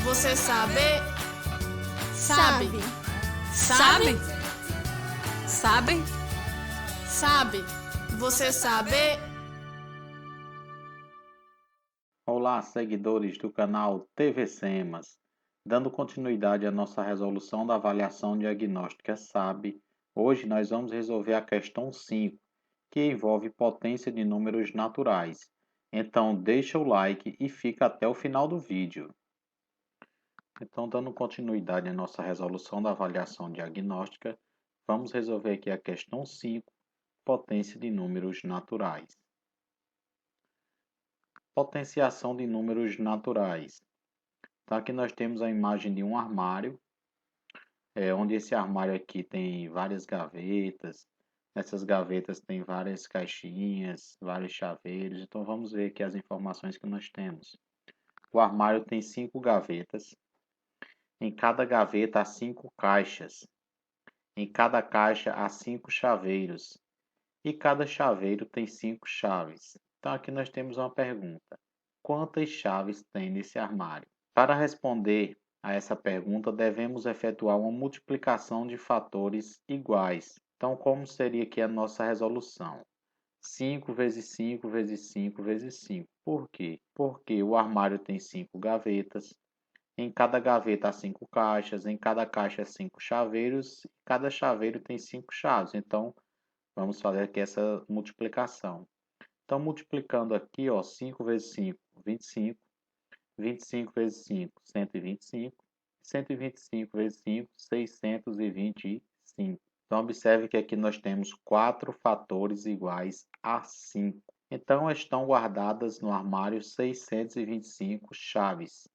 Você sabe? Sabe. Sabe? Sabe? Sabe. Você sabe? Olá, seguidores do canal TV Semas. Dando continuidade à nossa resolução da avaliação diagnóstica SAB, hoje nós vamos resolver a questão 5, que envolve potência de números naturais. Então, deixa o like e fica até o final do vídeo. Então, dando continuidade à nossa resolução da avaliação diagnóstica, vamos resolver aqui a questão 5, potência de números naturais. Potenciação de números naturais. Então, aqui nós temos a imagem de um armário, onde esse armário aqui tem várias gavetas. Nessas gavetas tem várias caixinhas, vários chaveiros. Então, vamos ver aqui as informações que nós temos. O armário tem 5 gavetas. Em cada gaveta há 5 caixas. Em cada caixa há 5 chaveiros. E cada chaveiro tem 5 chaves. Então, aqui nós temos uma pergunta. Quantas chaves tem nesse armário? Para responder a essa pergunta, devemos efetuar uma multiplicação de fatores iguais. Então, como seria aqui a nossa resolução? 5 vezes 5 vezes 5 vezes 5. Por quê? Porque o armário tem 5 gavetas. Em cada gaveta há 5 caixas. Em cada caixa há 5 chaveiros. Cada chaveiro tem 5 chaves. Então, vamos fazer aqui essa multiplicação. Então, multiplicando aqui, 5 vezes 5, 25. 25 vezes 5, 125. 125 vezes 5, 625. Então, observe que aqui nós temos 4 fatores iguais a 5. Então, estão guardadas no armário 625 chaves.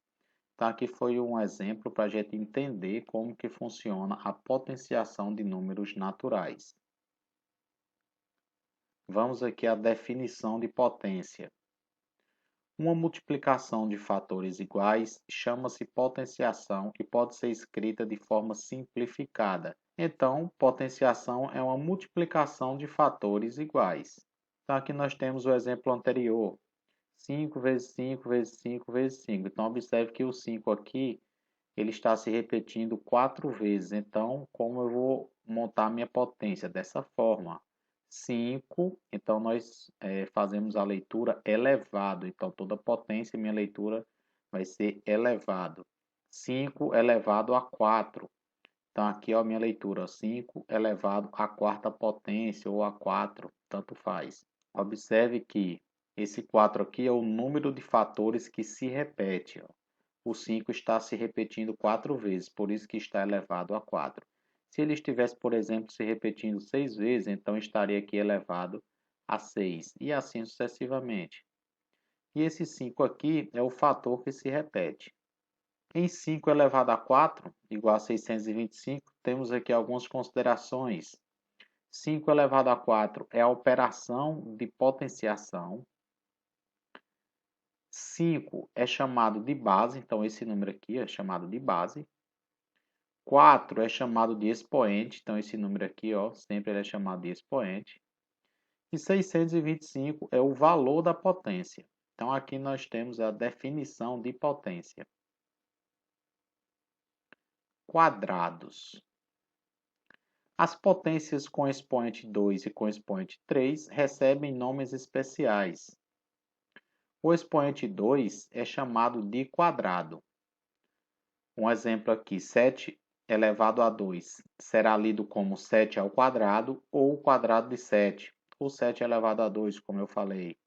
Então, aqui foi um exemplo para a gente entender como que funciona a potenciação de números naturais. Vamos aqui à definição de potência. Uma multiplicação de fatores iguais chama-se potenciação e pode ser escrita de forma simplificada. Então, potenciação é uma multiplicação de fatores iguais. Então, aqui nós temos o exemplo anterior. 5 vezes 5 vezes 5 vezes 5. Então, observe que o 5 aqui ele está se repetindo 4 vezes. Então, como eu vou montar minha potência? Dessa forma. 5, então nós fazemos a leitura elevado. Então, toda potência, minha leitura vai ser elevado. 5 elevado a 4. Então, aqui, minha leitura, 5 elevado à quarta potência ou a 4, tanto faz. Observe que esse 4 aqui é o número de fatores que se repete. O 5 está se repetindo 4 vezes, por isso que está elevado a 4. Se ele estivesse, por exemplo, se repetindo 6 vezes, então estaria aqui elevado a 6, e assim sucessivamente. E esse 5 aqui é o fator que se repete. Em 5 elevado a 4, igual a 625, temos aqui algumas considerações. 5 elevado a 4 é a operação de potenciação. 5 é chamado de base, então esse número aqui é chamado de base. 4 é chamado de expoente, então esse número aqui, sempre ele é chamado de expoente. E 625 é o valor da potência. Então aqui nós temos a definição de potência. Quadrados. As potências com expoente 2 e com expoente 3 recebem nomes especiais. O expoente 2 é chamado de quadrado. Um exemplo aqui, 7 elevado a 2 será lido como 7 ao quadrado ou o quadrado de 7, ou 7 elevado a 2, como eu falei.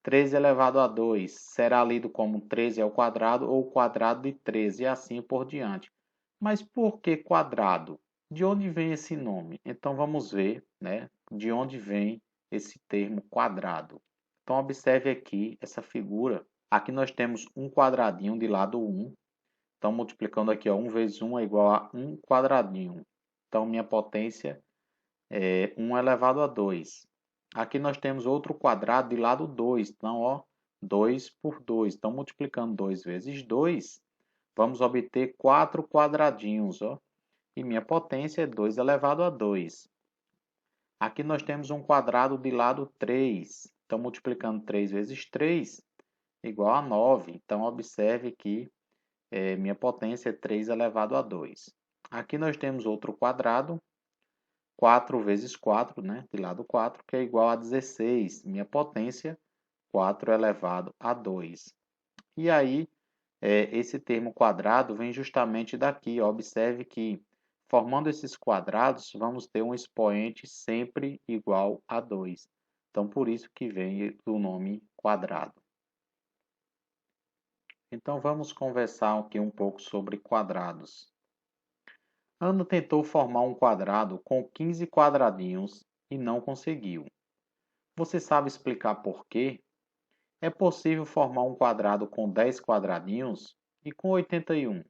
13 elevado a 2 será lido como 13 ao quadrado ou o quadrado de 13, e assim por diante. Mas por que quadrado? De onde vem esse nome? Então vamos ver, de onde vem esse termo quadrado. Então observe aqui essa figura. Aqui nós temos um quadradinho de lado 1. Então, multiplicando aqui, 1 vezes 1 é igual a 1 quadradinho. Então, minha potência é 1 elevado a 2. Aqui nós temos outro quadrado de lado 2. Então, 2 por 2. Então, multiplicando 2 vezes 2, vamos obter 4 quadradinhos. E minha potência é 2 elevado a 2. Aqui nós temos um quadrado de lado 3. Então, multiplicando 3 vezes 3, igual a 9. Então, observe que minha potência é 3 elevado a 2. Aqui nós temos outro quadrado, 4 vezes 4, né, de lado 4, que é igual a 16. Minha potência, 4 elevado a 2. E aí, esse termo quadrado vem justamente daqui. Ó. Observe que, formando esses quadrados, vamos ter um expoente sempre igual a 2. Então, por isso que vem o nome quadrado. Então, vamos conversar aqui um pouco sobre quadrados. Ana tentou formar um quadrado com 15 quadradinhos e não conseguiu. Você sabe explicar por quê? É possível formar um quadrado com 10 quadradinhos e com 81.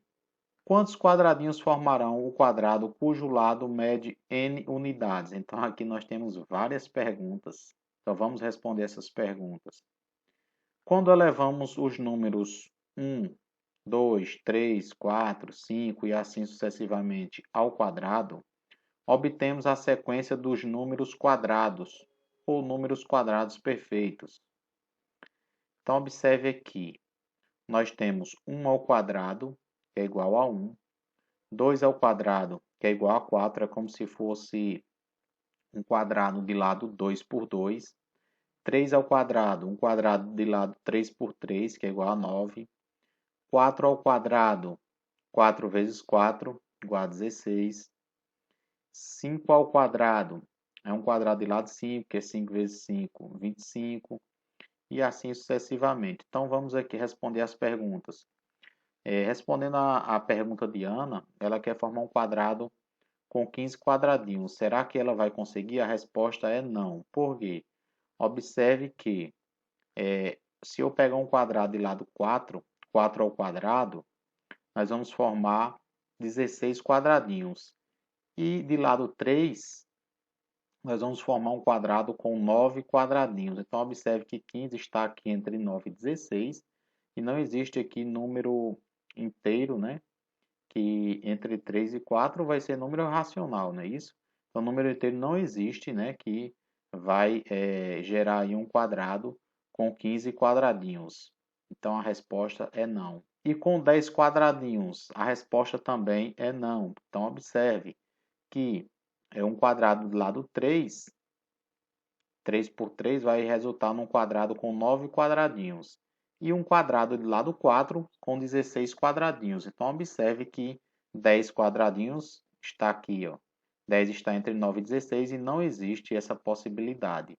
Quantos quadradinhos formarão o quadrado cujo lado mede n unidades? Então, aqui nós temos várias perguntas. Então, vamos responder essas perguntas. Quando elevamos os números 1, 2, 3, 4, 5 e assim sucessivamente ao quadrado, obtemos a sequência dos números quadrados, ou números quadrados perfeitos. Então, observe aqui. Nós temos 1 ao quadrado, que é igual a 1. 2 ao quadrado, que é igual a 4, é como se fosse um quadrado de lado 2 por 2. 3 ao quadrado, um quadrado de lado 3 por 3, que é igual a 9. 4 ao quadrado, 4 vezes 4, igual a 16. 5 ao quadrado, é um quadrado de lado 5, que é 5 vezes 5, 25. E assim sucessivamente. Então, vamos aqui responder as perguntas. Respondendo a pergunta de Ana, ela quer formar um quadrado com 15 quadradinhos. Será que ela vai conseguir? A resposta é não. Por quê? Observe que se eu pegar um quadrado de lado 4, 4 ao quadrado, nós vamos formar 16 quadradinhos. E de lado 3, nós vamos formar um quadrado com 9 quadradinhos. Então, observe que 15 está aqui entre 9 e 16. E não existe aqui número inteiro, né? Que entre 3 e 4 vai ser número racional, não é isso? Então, número inteiro não existe, né? Que vai gerar aí um quadrado com 15 quadradinhos. Então, a resposta é não. E com 10 quadradinhos, a resposta também é não. Então, observe que é um quadrado do lado 3. 3 por 3 vai resultar num quadrado com 9 quadradinhos. E um quadrado de lado 4 com 16 quadradinhos. Então, observe que 10 quadradinhos está aqui. Ó. 10 está entre 9 e 16 e não existe essa possibilidade.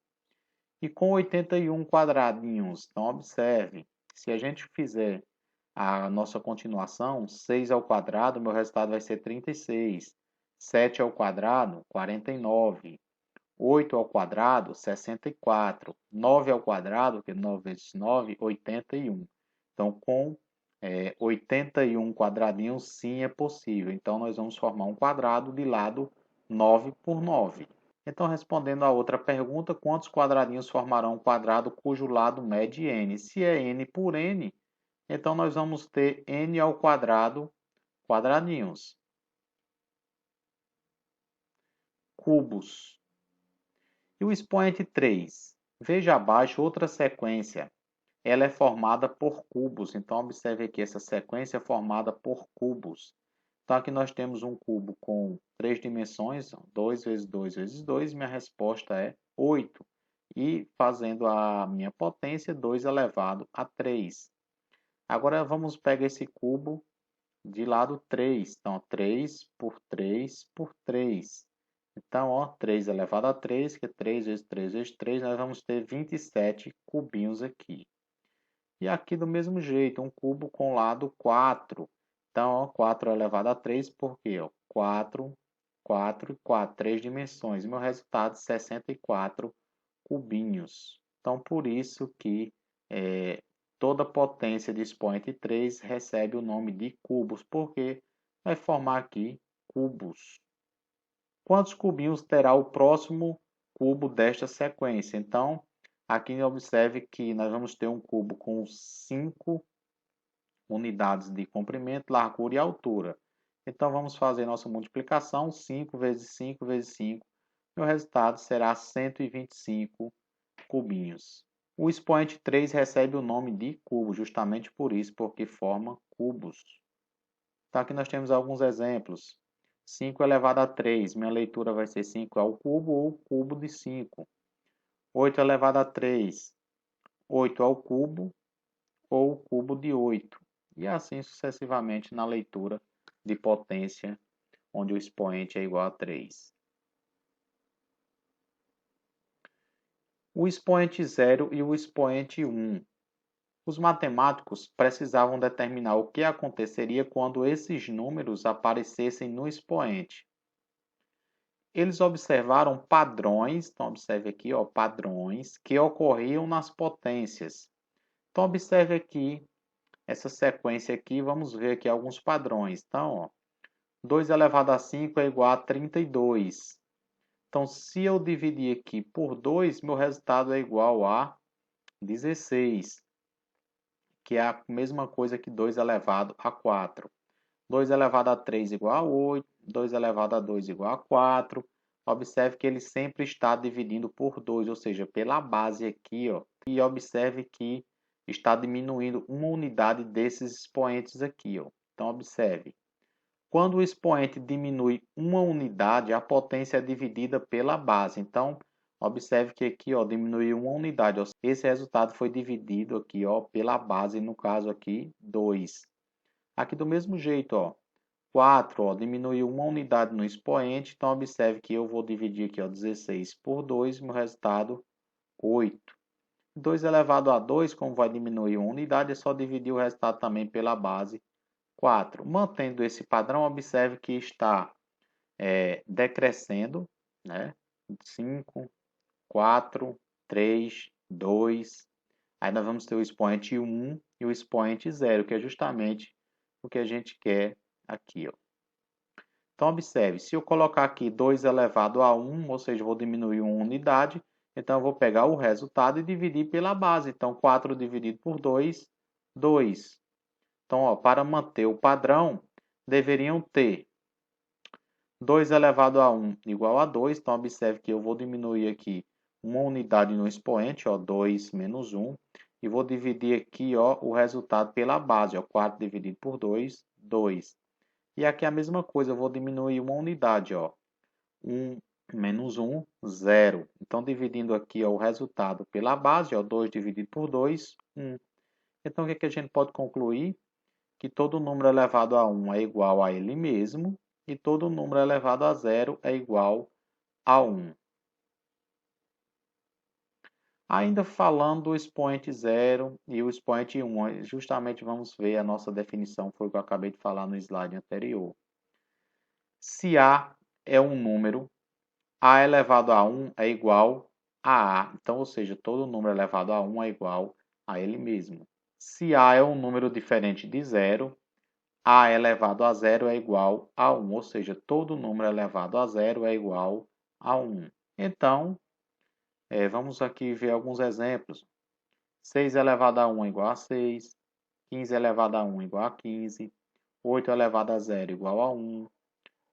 E com 81 quadradinhos, então observe, se a gente fizer a nossa continuação, 6 ao quadrado, meu resultado vai ser 36. 7 ao quadrado, 49. 8 ao quadrado, 64. 9 ao quadrado, que é 9 vezes 9, 81. Então, com 81 quadradinhos, sim, é possível. Então, nós vamos formar um quadrado de lado 9 por 9. Então, respondendo a outra pergunta, quantos quadradinhos formarão um quadrado cujo lado mede n? Se é n por n, então nós vamos ter n ao quadrado quadradinhos. Cubos. E o expoente 3? Veja abaixo outra sequência. Ela é formada por cubos. Então, observe aqui, essa sequência é formada por cubos. Então, aqui nós temos um cubo com 3 dimensões, 2 vezes 2 vezes 2. Minha resposta é 8. E fazendo a minha potência, 2 elevado a 3. Agora, vamos pegar esse cubo de lado 3. Então, 3 por 3 por 3. Então, ó, 3 elevado a 3, que é 3 vezes 3 vezes 3, nós vamos ter 27 cubinhos aqui. E aqui do mesmo jeito, um cubo com lado 4. Então, ó, 4 elevado a 3, por quê? Ó, 4, 4 e 4, 3 dimensões. Meu resultado, 64 cubinhos. Então, por isso que toda potência de expoente 3 recebe o nome de cubos, porque vai formar aqui cubos. Quantos cubinhos terá o próximo cubo desta sequência? Então, aqui observe que nós vamos ter um cubo com 5 unidades de comprimento, largura e altura. Então, vamos fazer nossa multiplicação, 5 vezes 5 vezes 5. E o resultado será 125 cubinhos. O expoente 3 recebe o nome de cubo, justamente por isso, porque forma cubos. Então, aqui nós temos alguns exemplos. 5 elevado a 3, minha leitura vai ser 5 ao cubo ou cubo de 5. 8 elevado a 3, 8 ao cubo ou cubo de 8. E assim sucessivamente na leitura de potência, onde o expoente é igual a 3. O expoente 0 e o expoente 1. Os matemáticos precisavam determinar o que aconteceria quando esses números aparecessem no expoente. Eles observaram padrões, então observe aqui, ó, padrões que ocorriam nas potências. Então observe aqui essa sequência aqui, vamos ver aqui alguns padrões. Então, ó, 2 elevado a 5 é igual a 32. Então, se eu dividir aqui por 2, meu resultado é igual a 16, que é a mesma coisa que 2 elevado a 4. 2 elevado a 3 igual a 8, 2 elevado a 2 igual a 4. Observe que ele sempre está dividindo por 2, ou seja, pela base aqui, ó. E observe que está diminuindo uma unidade desses expoentes aqui, ó. Então, observe. Quando o expoente diminui uma unidade, a potência é dividida pela base. Então, observe que aqui, ó, diminuiu uma unidade. Esse resultado foi dividido aqui, ó, pela base, no caso aqui, 2. Aqui do mesmo jeito, ó, 4, ó, diminuiu uma unidade no expoente, então observe que eu vou dividir aqui, ó, 16 por 2, meu resultado, 8. 2 elevado a 2, como vai diminuir uma unidade, é só dividir o resultado também pela base, 4. Mantendo esse padrão, observe que está decrescendo, né? 5, 4, 3, 2. Aí nós vamos ter o expoente 1 e o expoente 0, que é justamente o que a gente quer aqui, ó. Então, observe, se eu colocar aqui 2 elevado a 1, ou seja, vou diminuir uma unidade, então eu vou pegar o resultado e dividir pela base. Então, 4 dividido por 2, 2. Então, ó, para manter o padrão, deveriam ter 2 elevado a 1 igual a 2. Então, observe que eu vou diminuir aqui uma unidade no expoente, ó, 2 menos 1. E vou dividir aqui, ó, o resultado pela base, ó, 4 dividido por 2, 2. E aqui a mesma coisa, eu vou diminuir uma unidade, ó, 1 menos 1, 0. Então, dividindo aqui, ó, o resultado pela base, ó, 2 dividido por 2, 1. Então, o que é que a gente pode concluir? Que todo número elevado a 1 é igual a ele mesmo e todo número elevado a 0 é igual a 1. Ainda falando do expoente 0 e o expoente 1, justamente vamos ver a nossa definição, foi o que eu acabei de falar no slide anterior. Se A é um número, A elevado a 1 é igual a A. Então, ou seja, todo número elevado a 1 é igual a ele mesmo. Se A é um número diferente de 0, A elevado a 0 é igual a 1, ou seja, todo número elevado a 0 é igual a 1. Então, vamos aqui ver alguns exemplos. 6 elevado a 1 é igual a 6, 15 elevado a 1 é igual a 15, 8 elevado a 0 é igual a 1,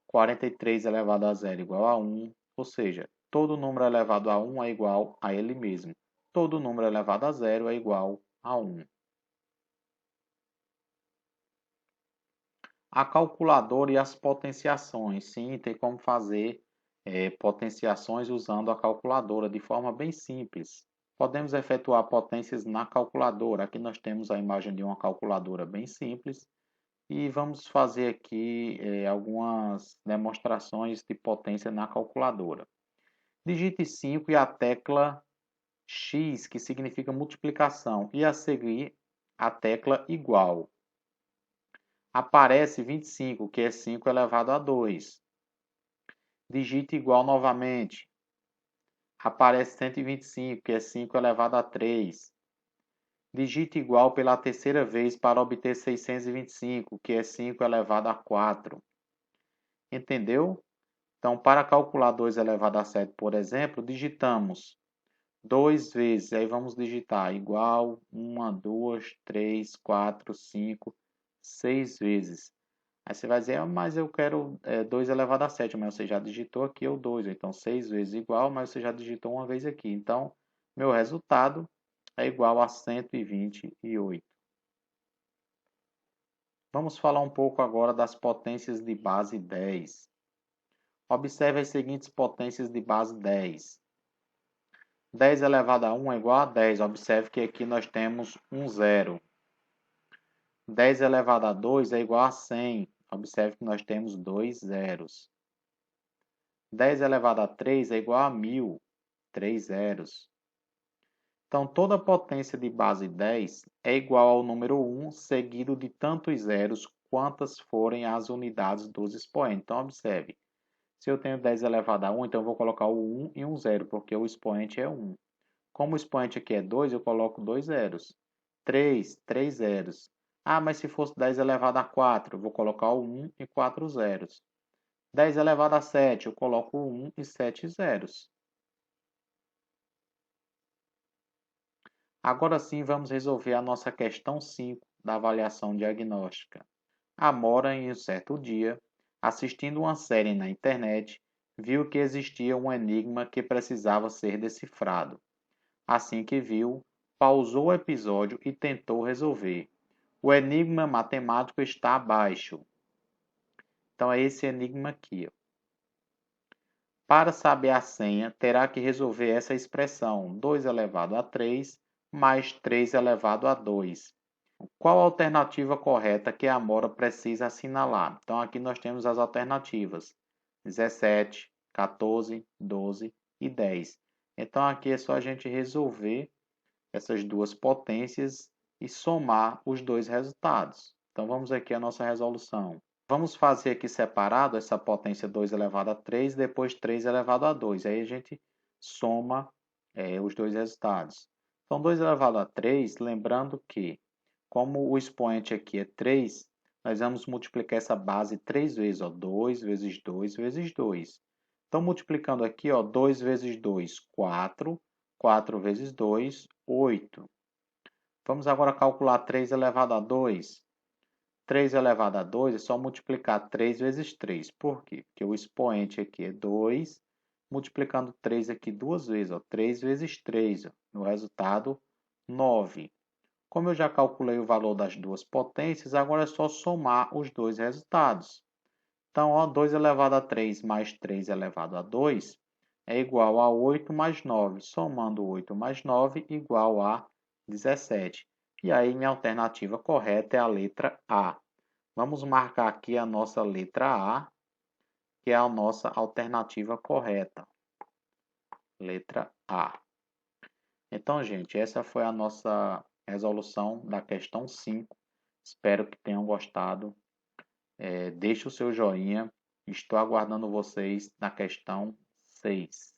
43 elevado a 0 é igual a 1, ou seja, todo número elevado a 1 é igual a ele mesmo. Todo número elevado a 0 é igual a 1. A calculadora e as potenciações. Sim, tem como fazer potenciações usando a calculadora de forma bem simples. Podemos efetuar potências na calculadora. Aqui nós temos a imagem de uma calculadora bem simples. E vamos fazer aqui algumas demonstrações de potência na calculadora. Digite 5 e a tecla X, que significa multiplicação, e a seguir a tecla igual. Aparece 25, que é 5 elevado a 2. Digite igual novamente. Aparece 125, que é 5 elevado a 3. Digite igual pela terceira vez para obter 625, que é 5 elevado a 4. Entendeu? Então, para calcular 2 elevado a 7, por exemplo, digitamos 2 vezes, aí vamos digitar igual 1, 2, 3, 4, 5, 6 vezes. Aí você vai dizer, mas eu quero 2 elevado a 7, mas você já digitou aqui o 2, então 6 vezes igual, mas você já digitou uma vez aqui. Então, meu resultado é igual a 128. Vamos falar um pouco agora das potências de base 10. Observe as seguintes potências de base 10. 10 elevado a 1 é igual a 10. Observe que aqui nós temos um zero. 10 elevado a 2 é igual a 100. Observe que nós temos dois zeros. 10 elevado a 3 é igual a 1000. 3 zeros. Então, toda potência de base 10 é igual ao número 1, seguido de tantos zeros quantas forem as unidades dos expoentes. Então, observe. Se eu tenho 10 elevado a 1, então eu vou colocar o 1 e um zero, porque o expoente é 1. Como o expoente aqui é 2, eu coloco 2 zeros. 3, 3 zeros. Ah, mas se fosse 10 elevado a 4, eu vou colocar o 1 e 4 zeros. 10 elevado a 7, eu coloco o 1 e 7 zeros. Agora sim, vamos resolver a nossa questão 5 da avaliação diagnóstica. Amora, em um certo dia, assistindo uma série na internet, viu que existia um enigma que precisava ser decifrado. Assim que viu, pausou o episódio e tentou resolver. O enigma matemático está abaixo. Então é esse enigma aqui. Para saber a senha, terá que resolver essa expressão 2 elevado a 3 mais 3 elevado a 2. Qual a alternativa correta que a Amora precisa assinalar? Então, aqui nós temos as alternativas: 17, 14, 12 e 10. Então, aqui é só a gente resolver essas duas potências e somar os dois resultados. Então, vamos aqui à nossa resolução. Vamos fazer aqui separado essa potência 2 elevado a 3, depois 3 elevado a 2. Aí a gente soma os dois resultados. Então, 2 elevado a 3, lembrando que, como o expoente aqui é 3, nós vamos multiplicar essa base 3 vezes. 2 vezes 2 vezes 2. Então, multiplicando aqui, 2 vezes 2, 4. 4 vezes 2, 8. Vamos agora calcular 3 elevado a 2. 3 elevado a 2 é só multiplicar 3 vezes 3. Por quê? Porque o expoente aqui é 2, multiplicando 3 aqui duas vezes. 3 vezes 3, no resultado, 9. Como eu já calculei o valor das duas potências, agora é só somar os dois resultados. Então, 2 elevado a 3 mais 3 elevado a 2 é igual a 8 mais 9. Somando 8 mais 9, igual a 17. E aí, minha alternativa correta é a letra A. Vamos marcar aqui a nossa letra A, que é a nossa alternativa correta. Letra A. Então, gente, essa foi a nossa resolução da questão 5. Espero que tenham gostado. Deixe o seu joinha. Estou aguardando vocês na questão 6.